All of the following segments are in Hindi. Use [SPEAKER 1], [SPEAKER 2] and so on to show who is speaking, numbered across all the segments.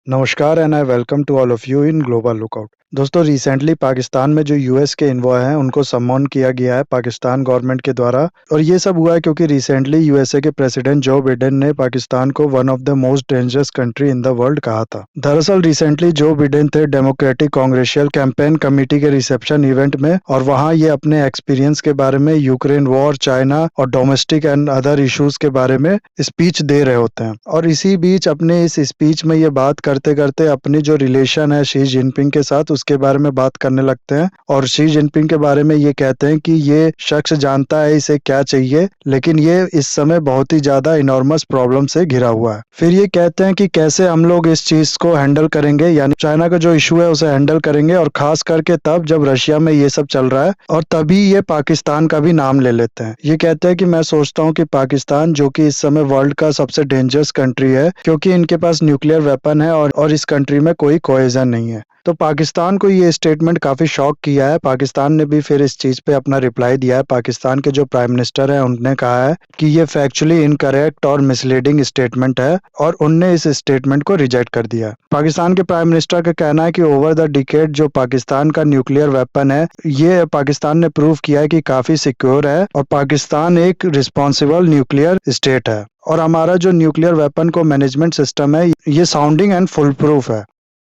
[SPEAKER 1] नमस्कार and I welcome to all of you in global lookout. दोस्तों, रिसेंटली पाकिस्तान में जो यूएस के इन्वॉय हैं उनको सम्मान किया गया है पाकिस्तान गवर्नमेंट के द्वारा। और ये सब हुआ है क्योंकि रिसेंटली यूएसए के प्रेसिडेंट जो बिडेन ने पाकिस्तान को one of the most dangerous country in the world कहा था। दरअसल रिसेंटली जो बिडेन थे डेमोक्रेटिक कांग्रेसियल कैंपेन कमेटी के रिसेप्शन इवेंट में, और वहाँ ये अपने एक्सपीरियंस के बारे में यूक्रेन वॉर, चाइना और डोमेस्टिक एंड अदर इश्यूज के बारे में स्पीच दे रहे होते हैं। और इसी बीच अपने इस स्पीच में ये बात करते करते अपनी जो रिलेशन है शी जिनपिंग के साथ उसके बारे में बात करने लगते हैं। और शी जिनपिंग के बारे में ये कहते हैं कि ये शख्स जानता है इसे क्या चाहिए, लेकिन ये इस समय बहुत ही ज्यादा इनॉर्मस प्रॉब्लम से घिरा हुआ है। फिर ये कहते हैं कि कैसे हम लोग इस चीज को हैंडल करेंगे, यानी चाइना का जो इशू है उसे हैंडल करेंगे, और खास करके तब जब रशिया में ये सब चल रहा है। और तभी ये पाकिस्तान का भी नाम ले लेते हैं। ये कहते हैं कि मैं सोचता हूँ कि पाकिस्तान जो कि इस समय वर्ल्ड का सबसे डेंजरस कंट्री है, क्योंकि इनके पास न्यूक्लियर वेपन है और इस कंट्री में कोई कोहेजन नहीं है। तो पाकिस्तान को ये स्टेटमेंट काफी शॉक किया है। पाकिस्तान ने भी फिर इस चीज पे अपना रिप्लाई दिया है। पाकिस्तान के जो प्राइम मिनिस्टर हैं उन्होंने कहा है कि ये फैक्चुअली इनकरेक्ट और मिसलीडिंग स्टेटमेंट है, और उनने इस स्टेटमेंट को रिजेक्ट कर दिया है। पाकिस्तान के प्राइम मिनिस्टर का कहना है कि ओवर द डिकेड जो पाकिस्तान का न्यूक्लियर वेपन है, ये पाकिस्तान ने प्रूव किया है कि काफी सिक्योर है, और पाकिस्तान एक रिस्पॉन्सिबल न्यूक्लियर स्टेट है, और हमारा जो न्यूक्लियर वेपन को मैनेजमेंट सिस्टम है ये साउंडिंग एंड फुल प्रूफ है।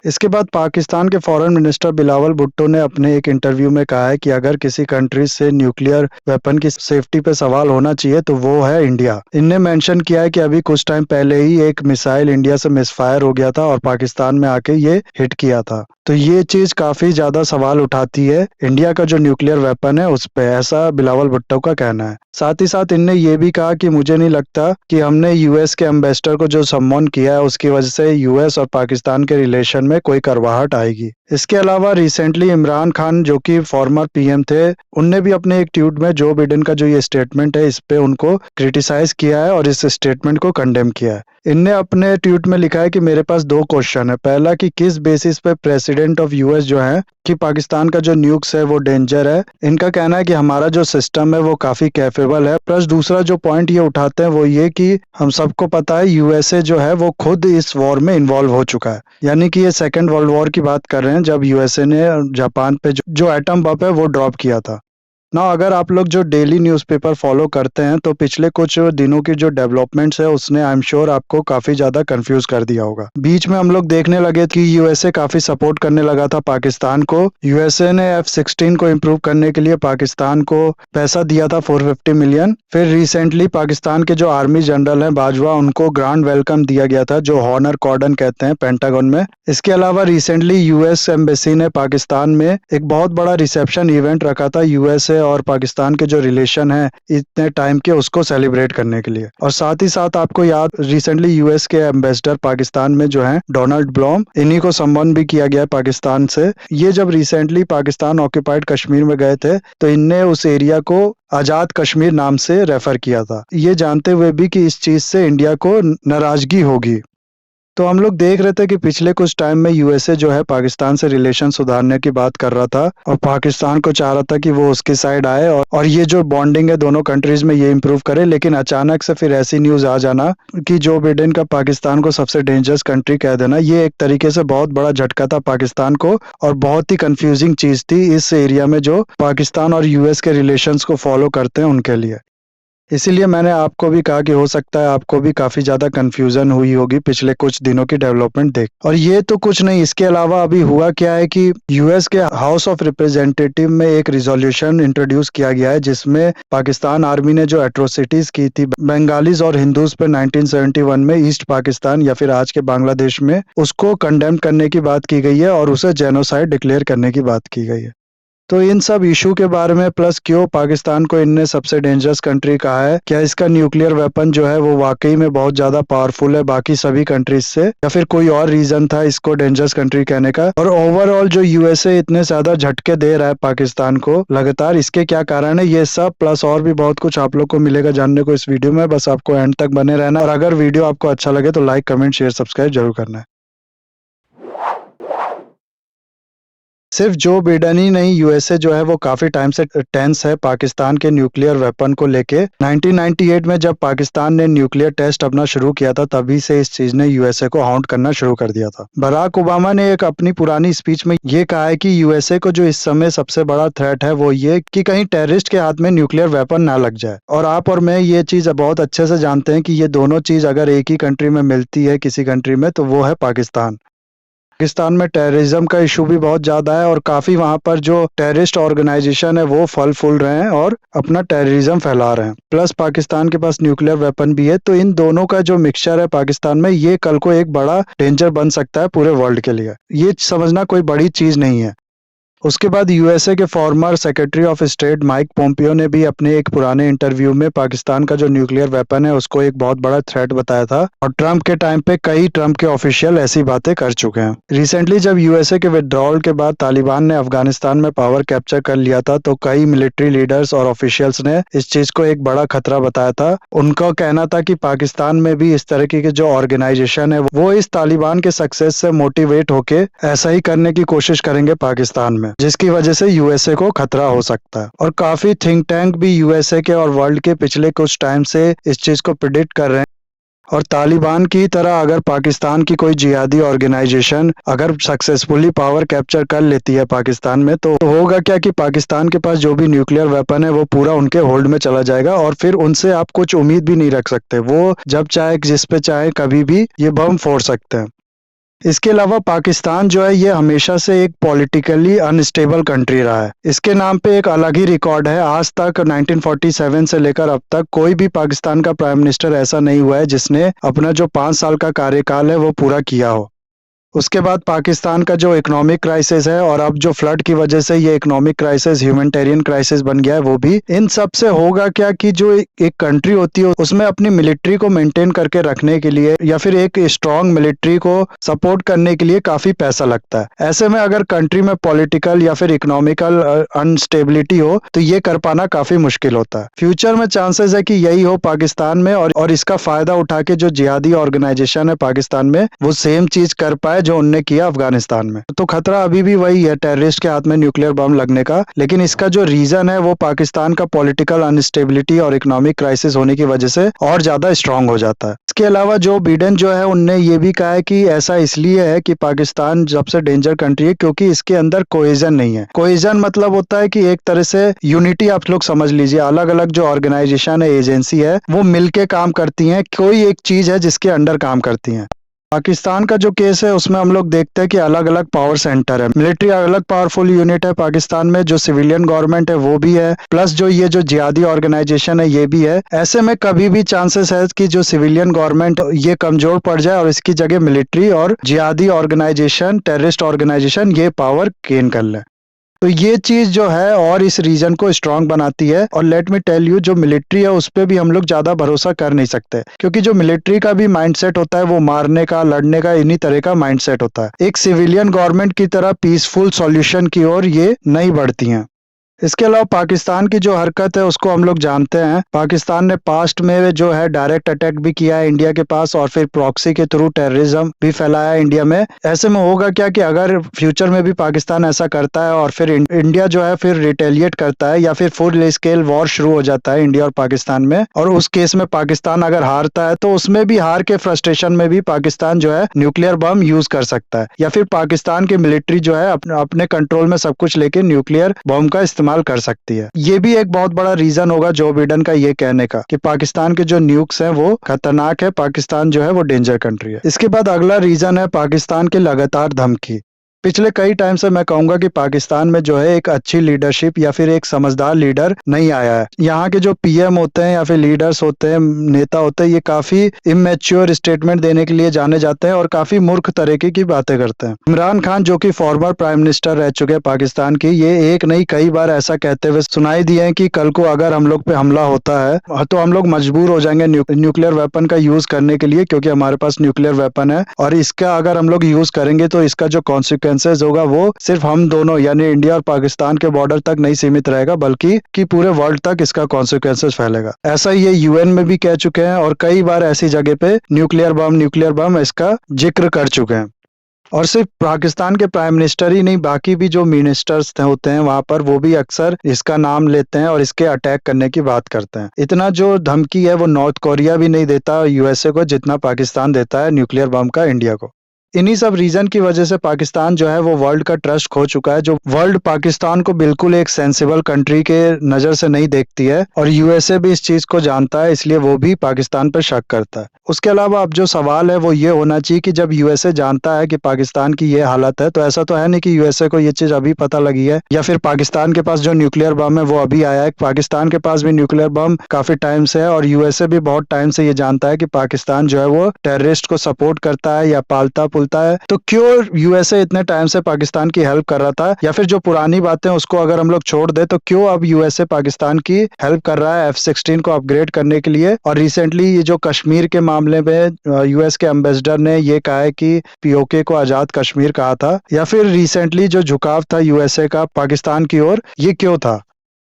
[SPEAKER 1] इसके बाद पाकिस्तान के फॉरेन मिनिस्टर बिलावल भुट्टो ने अपने एक इंटरव्यू में कहा है कि अगर किसी कंट्री से न्यूक्लियर वेपन की सेफ्टी पे सवाल होना चाहिए तो वो है इंडिया। इनने मेंशन किया है कि अभी कुछ टाइम पहले ही एक मिसाइल इंडिया से मिसफायर हो गया था और पाकिस्तान में आके ये हिट किया था। तो ये चीज काफी ज्यादा सवाल उठाती है इंडिया का जो न्यूक्लियर वेपन है उस पे, ऐसा बिलावल भुट्टो का कहना है। साथ ही साथ इनने ये भी कहा कि मुझे नहीं लगता कि हमने यूएस के एम्बेसडर को जो सम्मान किया है उसकी वजह से यूएस और पाकिस्तान के रिलेशन में कोई करवाहट आएगी। इसके अलावा रिसेंटली इमरान खान जो कि फॉर्मर पीएम थे, उनने भी अपने एक ट्वीट में जो बिडेन का जो ये स्टेटमेंट है इस पे उनको क्रिटिसाइज किया है और इस स्टेटमेंट को कंडेम किया है। इनने अपने ट्वीट में लिखा है कि मेरे पास दो क्वेश्चन है। पहला कि किस बेसिस पे प्रेसिडेंट ऑफ यूएस जो है कि पाकिस्तान का जो न्यूक्स है वो डेंजर है। इनका कहना है कि हमारा जो सिस्टम है वो काफी कैपेबल है। प्लस दूसरा जो पॉइंट ये उठाते हैं वो ये कि हम सबको पता है यूएसए जो है वो खुद इस वॉर में इन्वॉल्व हो चुका है, यानी कि ये सेकेंड वर्ल्ड वॉर की बात कर रहे हैं जब यूएसए ने जापान पे जो एटम बम है वो ड्रॉप किया था ना। अगर आप लोग जो डेली न्यूज़पेपर फॉलो करते हैं तो पिछले कुछ दिनों की जो डेवलपमेंट्स है उसने आई एम श्योर आपको काफी ज्यादा कंफ्यूज कर दिया होगा। बीच में हम लोग देखने लगे कि यूएसए काफी सपोर्ट करने लगा था पाकिस्तान को। यूएसए ने F-16 को इम्प्रूव करने के लिए पाकिस्तान को पैसा दिया था 450 मिलियन। फिर रिसेंटली पाकिस्तान के जो आर्मी जनरल हैं बाजवा, उनको ग्रांड वेलकम दिया गया था जो हॉनर कॉर्डन कहते हैं पेंटागन में। इसके अलावा रिसेंटली यूएस एम्बेसी ने पाकिस्तान में एक बहुत बड़ा रिसेप्शन इवेंट रखा था यूएसए और पाकिस्तान के जो रिलेशन है इतने टाइम के उसको सेलिब्रेट करने के लिए। और साथ ही साथ आपको याद रिसेंटली यूएस के एम्बेसडर पाकिस्तान में जो है डोनाल्ड ब्लॉम, इन्हीं को सम्मान भी किया गया पाकिस्तान से। ये जब रिसेंटली पाकिस्तान ऑक्यूपाइड कश्मीर में गए थे तो इनने उस एरिया को आजाद कश्मीर नाम से रेफर किया था, ये जानते हुए भी कि इस चीज से इंडिया को नाराजगी होगी। तो हम लोग देख रहे थे कि पिछले कुछ टाइम में यूएसए जो है पाकिस्तान से रिलेशन सुधारने की बात कर रहा था और पाकिस्तान को चाह रहा था कि वो उसकी साइड आए और ये जो बॉन्डिंग है दोनों कंट्रीज में ये इंप्रूव करे। लेकिन अचानक से फिर ऐसी न्यूज आ जाना कि जो बिडेन का पाकिस्तान को सबसे डेंजरस कंट्री कह देना, ये एक तरीके से बहुत बड़ा झटका था पाकिस्तान को और बहुत ही कंफ्यूजिंग चीज थी इस एरिया में जो पाकिस्तान और यूएस के रिलेशंस को फॉलो करते हैं उनके लिए। इसीलिए मैंने आपको भी कहा कि हो सकता है आपको भी काफी ज्यादा कंफ्यूजन हुई होगी पिछले कुछ दिनों की डेवलपमेंट देख। और ये तो कुछ नहीं, इसके अलावा अभी हुआ क्या है कि यूएस के हाउस ऑफ रिप्रेजेंटेटिव में एक रिजोल्यूशन इंट्रोड्यूस किया गया है जिसमें पाकिस्तान आर्मी ने जो एट्रोसिटीज की थी बंगालीज और हिंदूज पे 1971 में ईस्ट पाकिस्तान या फिर आज के बांग्लादेश में, उसको कंडेम करने की बात की गई है और उसे जेनोसाइड डिक्लेयर करने की बात की गई है। तो इन सब इशू के बारे में प्लस क्यों पाकिस्तान को इनने सबसे डेंजरस कंट्री कहा है, क्या इसका न्यूक्लियर वेपन जो है वो वाकई में बहुत ज्यादा पावरफुल है बाकी सभी कंट्रीज से, या फिर कोई और रीजन था इसको डेंजरस कंट्री कहने का, और ओवरऑल जो यूएसए इतने ज्यादा झटके दे रहा है पाकिस्तान को लगातार, इसके क्या कारण है, ये सब प्लस और भी बहुत कुछ आप लोग को मिलेगा जानने को इस वीडियो में। बस आपको एंड तक बने रहना, और अगर वीडियो आपको अच्छा लगे तो लाइक, कमेंट, शेयर, सब्सक्राइब जरूर करना है। सिर्फ जो बिडेन ही नहीं, यूएसए जो है वो काफी टाइम से टेंस है पाकिस्तान के न्यूक्लियर वेपन को लेके। 1998 में जब पाकिस्तान ने न्यूक्लियर टेस्ट अपना शुरू किया था, तभी से इस चीज ने यूएसए को हाउंट करना शुरू कर दिया था। बराक ओबामा ने एक अपनी पुरानी स्पीच में ये कहा है कि यूएसए को जो इस समय सबसे बड़ा थ्रेट है वो ये कि कहीं टेररिस्ट के हाथ में न्यूक्लियर वेपन ना लग जाए। और आप और मैं ये चीज बहुत अच्छे से जानते हैं कि ये दोनों चीज अगर एक ही कंट्री में मिलती है किसी कंट्री में, तो वो है पाकिस्तान। पाकिस्तान में टेररिज्म का इशू भी बहुत ज्यादा है और काफी वहां पर जो टेररिस्ट ऑर्गेनाइजेशन है वो फल फूल रहे हैं और अपना टेररिज्म फैला रहे हैं। प्लस पाकिस्तान के पास न्यूक्लियर वेपन भी है, तो इन दोनों का जो मिक्सचर है पाकिस्तान में, ये कल को एक बड़ा डेंजर बन सकता है पूरे वर्ल्ड के लिए। ये समझना कोई बड़ी चीज नहीं है। उसके बाद यूएसए के former secretary of state Mike Pompeo ने भी अपने एक पुराने इंटरव्यू में पाकिस्तान का जो न्यूक्लियर वेपन है उसको एक बहुत बड़ा थ्रेट बताया था। और ट्रंप के टाइम पे कई ट्रंप के ऑफिशियल ऐसी बातें कर चुके हैं। रिसेंटली जब यूएसए के विड्रॉल के बाद तालिबान ने अफगानिस्तान में पावर कैप्चर कर लिया था, तो कई मिलिट्री लीडर्स और ऑफिशियल्स ने इस चीज को एक बड़ा खतरा बताया था। उनका कहना था कि पाकिस्तान में भी इस तरीके के जो ऑर्गेनाइजेशन है वो इस तालिबान के सक्सेस से मोटिवेट होके ऐसा ही करने की कोशिश करेंगे पाकिस्तान में, जिसकी वजह से यूएसए को खतरा हो सकता है। और काफी थिंक टैंक भी यूएसए के और वर्ल्ड के पिछले कुछ टाइम से इस चीज को प्रिडिक्ट कर रहे हैं। और तालिबान की तरह अगर पाकिस्तान की कोई जिहादी ऑर्गेनाइजेशन अगर सक्सेसफुली पावर कैप्चर कर लेती है पाकिस्तान में, तो होगा क्या कि पाकिस्तान के पास जो भी न्यूक्लियर वेपन है वो पूरा उनके होल्ड में चला जाएगा और फिर उनसे आप कुछ उम्मीद भी नहीं रख सकते। वो जब चाहे जिस पे चाहे कभी भी ये बम फोड़ सकते हैं। इसके अलावा पाकिस्तान जो है ये हमेशा से एक पॉलिटिकली अनस्टेबल कंट्री रहा है। इसके नाम पे एक अलग ही रिकॉर्ड है। आज तक 1947 से लेकर अब तक कोई भी पाकिस्तान का प्राइम मिनिस्टर ऐसा नहीं हुआ है जिसने अपना जो 5 साल का कार्यकाल है वो पूरा किया हो। उसके बाद पाकिस्तान का जो इकोनॉमिक क्राइसिस है और अब जो फ्लड की वजह से ये इकोनॉमिक क्राइसिस ह्यूमैनिटेरियन क्राइसिस बन गया है, वो भी इन सब से होगा क्या कि जो एक कंट्री होती है उसमें अपनी मिलिट्री को मेंटेन करके रखने के लिए या फिर एक स्ट्रांग मिलिट्री को सपोर्ट करने के लिए काफी पैसा लगता है। ऐसे में अगर कंट्री में पॉलिटिकल या फिर इकोनॉमिकल अनस्टेबिलिटी हो तो ये कर पाना काफी मुश्किल होता है। फ्यूचर में चांसेस है कि यही हो पाकिस्तान में और इसका फायदा उठा के जो जिहादी ऑर्गेनाइजेशन है पाकिस्तान में वो सेम चीज कर पाए जो उनने किया अफगानिस्तान में। तो खतरा अभी भी वही है, टेररिस्ट के हाथ में न्यूक्लियर बम लगने का। लेकिन इसका जो रीजन है वो पाकिस्तान का पॉलिटिकल अनस्टेबिलिटी और इकोनॉमिक क्राइसिस होने की वजह से और ज्यादा स्ट्रांग हो जाता है। इसके अलावा जो बिडेन जो है उनने ये भी कहा है कि ऐसा इसलिए है कि पाकिस्तान सबसे डेंजर कंट्री है क्योंकि इसके अंदर कोहेजन नहीं है। कोहेजन मतलब होता है कि एक तरह से यूनिटी आप लोग समझ लीजिए। अलग अलग जो ऑर्गेनाइजेशन है, एजेंसी है, वो मिलके काम करती हैं। कोई एक चीज है जिसके अंडर काम करती हैं। पाकिस्तान का जो केस है उसमें हम लोग देखते हैं कि अलग अलग पावर सेंटर है। मिलिट्री अलग पावरफुल यूनिट है पाकिस्तान में, जो सिविलियन गवर्नमेंट है वो भी है, प्लस जो ये जो जिहादी ऑर्गेनाइजेशन है ये भी है। ऐसे में कभी भी चांसेस है कि जो सिविलियन गवर्नमेंट ये कमजोर पड़ जाए और इसकी जगह मिलिट्री और जिहादी ऑर्गेनाइजेशन, टेररिस्ट ऑर्गेनाइजेशन ये पावर गेन कर ले। तो ये चीज जो है और इस रीजन को स्ट्रांग बनाती है। और लेट मी टेल यू, जो मिलिट्री है उस पे भी हम लोग ज्यादा भरोसा कर नहीं सकते क्योंकि जो मिलिट्री का भी माइंडसेट होता है वो मारने का, लड़ने का, इन्हीं तरह का माइंडसेट होता है। एक सिविलियन गवर्नमेंट की तरह पीसफुल सॉल्यूशन की ओर ये नहीं बढ़ती हैं। इसके अलावा पाकिस्तान की जो हरकत है उसको हम लोग जानते हैं। पाकिस्तान ने पास्ट में जो है डायरेक्ट अटैक भी किया है इंडिया के पास और फिर प्रॉक्सी के थ्रू टेररिज्म भी फैलाया है इंडिया में। ऐसे में होगा क्या कि अगर फ्यूचर में भी पाकिस्तान ऐसा करता है और फिर इंडिया जो है फिर रिटेलिएट करता है या फिर फुल स्केल वॉर शुरू हो जाता है इंडिया और पाकिस्तान में, और उस केस में पाकिस्तान अगर हारता है तो उसमें भी हार के फ्रस्ट्रेशन में भी पाकिस्तान जो है न्यूक्लियर बम यूज कर सकता है, या फिर पाकिस्तान की मिलिट्री जो है अपने कंट्रोल में सब कुछ लेके न्यूक्लियर बम का इस्तेमाल कर सकती है। ये भी एक बहुत बड़ा रीजन होगा जो बिडेन का ये कहने का कि पाकिस्तान के जो न्यूक्स हैं वो खतरनाक है, पाकिस्तान जो है वो डेंजर कंट्री है। इसके बाद अगला रीजन है पाकिस्तान की लगातार धमकी। पिछले कई टाइम से मैं कहूंगा कि पाकिस्तान में जो है एक अच्छी लीडरशिप या फिर एक समझदार लीडर नहीं आया है। यहाँ के जो पीएम होते हैं या फिर लीडर्स होते हैं, नेता होते हैं, ये काफी इमेच्योर स्टेटमेंट देने के लिए जाने जाते हैं और काफी मूर्ख तरीके की बातें करते हैं। इमरान खान जो कि फॉर्मर प्राइम मिनिस्टर रह चुके हैं पाकिस्तान की, ये एक नहीं कई बार ऐसा कहते हुए सुनाई दिए हैं कि कल को अगर हम लोग पे हमला होता है तो हम लोग मजबूर हो जाएंगे न्यूक्लियर वेपन का यूज करने के लिए, क्योंकि हमारे पास न्यूक्लियर वेपन है और इसका अगर हम लोग यूज करेंगे तो इसका जो कॉन्सिक्वेंसेस होगा वो सिर्फ हम दोनों यानी इंडिया और पाकिस्तान के बॉर्डर तक नहीं सीमित रहेगा, बल्कि कि पूरे वर्ल्ड तक इसका कॉन्सिक्वेंसेस फैलेगा। ऐसा ये यूएन में भी कह चुके हैं और कई बार ऐसी जगह पे न्यूक्लियर बम इसका जिक्र कर चुके हैं। और सिर्फ पाकिस्तान के प्राइम मिनिस्टर ही नहीं, बाकी भी जो मिनिस्टर्स होते हैं वहां पर, वो भी अक्सर इसका नाम लेते हैं और इसके अटैक करने की बात करते हैं। इतना जो धमकी है वो नॉर्थ कोरिया भी नहीं देता यूएसए को, जितना पाकिस्तान देता है न्यूक्लियर बम का इंडिया को। इन्हीं सब रीजन की वजह से पाकिस्तान जो है वो वर्ल्ड का ट्रस्ट खो चुका है। जो वर्ल्ड पाकिस्तान को बिल्कुल एक सेंसिबल कंट्री के नजर से नहीं देखती है, और यूएसए भी इस चीज को जानता है, इसलिए वो भी पाकिस्तान पर शक करता है। उसके अलावा अब जो सवाल है वो ये होना चाहिए कि जब यूएसए जानता है कि पाकिस्तान की ये हालत है, तो ऐसा तो है नहीं कि यूएसए को ये चीज अभी पता लगी है, या फिर पाकिस्तान के पास जो न्यूक्लियर बम है वो अभी आया है। पाकिस्तान के पास भी न्यूक्लियर बम काफी टाइम से है, और यूएसए भी बहुत टाइम से ये जानता है कि पाकिस्तान जो है वो टेररिस्ट को सपोर्ट करता है या पालता पुलता है। तो क्यों यूएसए इतने टाइम से पाकिस्तान की हेल्प कर रहा था, या फिर जो पुरानी बातें उसको अगर हम लोग छोड़ दे, तो क्यों अब यूएसए पाकिस्तान की हेल्प कर रहा है F-16 को अपग्रेड करने के लिए। और रिसेंटली ये जो कश्मीर के मामले में यूएस के एम्बेसडर ने ये कहा है कि पीओके को आजाद कश्मीर कहा था, या फिर रिसेंटली जो झुकाव था यूएसए का पाकिस्तान की ओर, ये क्यों था।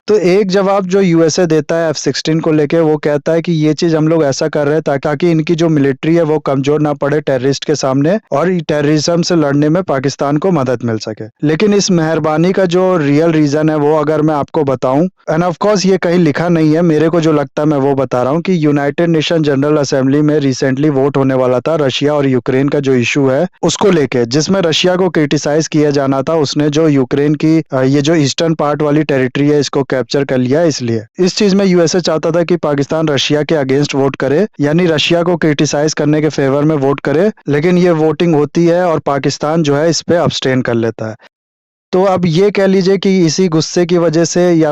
[SPEAKER 1] तो एक जवाब जो यूएसए देता है F-16 को लेके, वो कहता है कि ये चीज हम लोग ऐसा कर रहे हैं ताकि इनकी जो मिलिट्री है वो कमजोर ना पड़े टेररिस्ट के सामने, और टेररिज्म से लड़ने में पाकिस्तान को मदद मिल सके। लेकिन इस मेहरबानी का जो रियल रीजन है वो अगर मैं आपको बताऊं, एंड ऑफ कोर्स ये कहीं लिखा नहीं है, मेरे को जो लगता है मैं वो बता रहा हूँ, कि यूनाइटेड नेशन जनरल असेंबली में रिसेंटली वोट होने वाला था रशिया और यूक्रेन का जो इशू है उसको लेके, जिसमें रशिया को क्रिटिसाइज किया जाना था। उसने जो यूक्रेन की ये जो ईस्टर्न पार्ट वाली टेरिटरी है इसको कैप्चर कर लिया। इसलिए इस चीज में यूएसए चाहता था कि पाकिस्तान रशिया के अगेंस्ट वोट करे, यानी रशिया को क्रिटिसाइज करने के फेवर में वोट करे, लेकिन ये वोटिंग होती है और पाकिस्तान जो है इस पे अब्सटेन कर लेता है। तो अब ये कह लीजिए कि इसी गुस्से की वजह से, या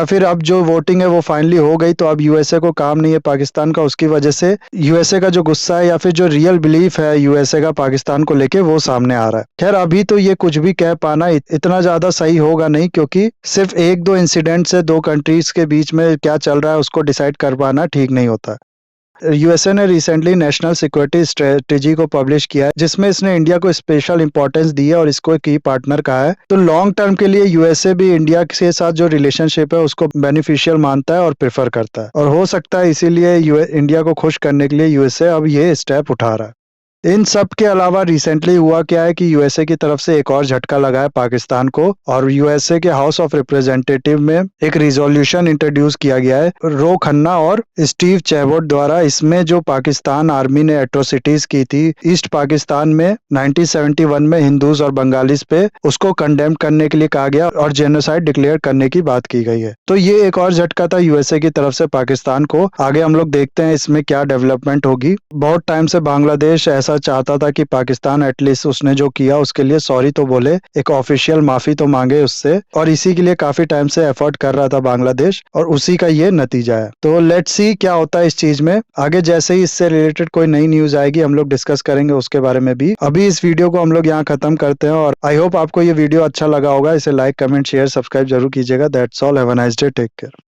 [SPEAKER 1] फिर अब जो वोटिंग है वो फाइनली हो गई, तो अब यूएसए को काम नहीं है पाकिस्तान का, उसकी वजह से यूएसए का जो गुस्सा है या फिर जो रियल बिलीफ है यूएसए का पाकिस्तान को लेके, वो सामने आ रहा है। खैर अभी तो ये कुछ भी कह पाना इतना ज्यादा सही होगा नहीं, क्योंकि सिर्फ एक दो इंसिडेंट से दो कंट्रीज के बीच में क्या चल रहा है उसको डिसाइड कर पाना ठीक नहीं होता। यूएसए ने रिसेंटली नेशनल सिक्योरिटी स्ट्रेटेजी को पब्लिश किया है, जिसमें इसने इंडिया को स्पेशल इंपॉर्टेंस दी है और इसको की पार्टनर कहा है। तो लॉन्ग टर्म के लिए यूएसए भी इंडिया के साथ जो रिलेशनशिप है उसको बेनिफिशियल मानता है और प्रेफर करता है, और हो सकता है इसीलिए इंडिया को खुश करने के लिए यूएसए अब ये स्टेप उठा रहा है। इन सब के अलावा रिसेंटली हुआ क्या है कि यूएसए की तरफ से एक और झटका लगा है पाकिस्तान को, और यूएसए के हाउस ऑफ रिप्रेजेंटेटिव में एक रिजोल्यूशन इंट्रोड्यूस किया गया है रो खन्ना और स्टीव चैबोट द्वारा। इसमें जो पाकिस्तान आर्मी ने एट्रोसिटीज की थी ईस्ट पाकिस्तान में 1971 में हिंदूज और बंगालीज पे, उसको कंडेम करने के लिए कहा गया और जेनोसाइड डिक्लेयर करने की बात की गई है। तो ये एक और झटका था यूएसए की तरफ से पाकिस्तान को। आगे हम लोग देखते हैं इसमें क्या डेवलपमेंट होगी। बहुत टाइम से बांग्लादेश ऐसा चाहता था कि पाकिस्तान एटलीस्ट उसने जो किया उसके लिए सॉरी तो बोले, एक ऑफिशियल माफी तो मांगे उससे, और इसी के लिए काफी टाइम से एफर्ट कर रहा था बांग्लादेश, और उसी का ये नतीजा है। तो लेट्स सी क्या होता है इस चीज में आगे। जैसे ही इससे रिलेटेड कोई नई न्यूज आएगी हम लोग डिस्कस करेंगे उसके बारे में भी। अभी इस वीडियो को हम लोग यहाँ खत्म करते हैं, और आई होप आपको ये वीडियो अच्छा लगा होगा। इसे लाइक कमेंट शेयर सब्सक्राइब जरूर कीजिएगा। That's all, have a nice day, take care.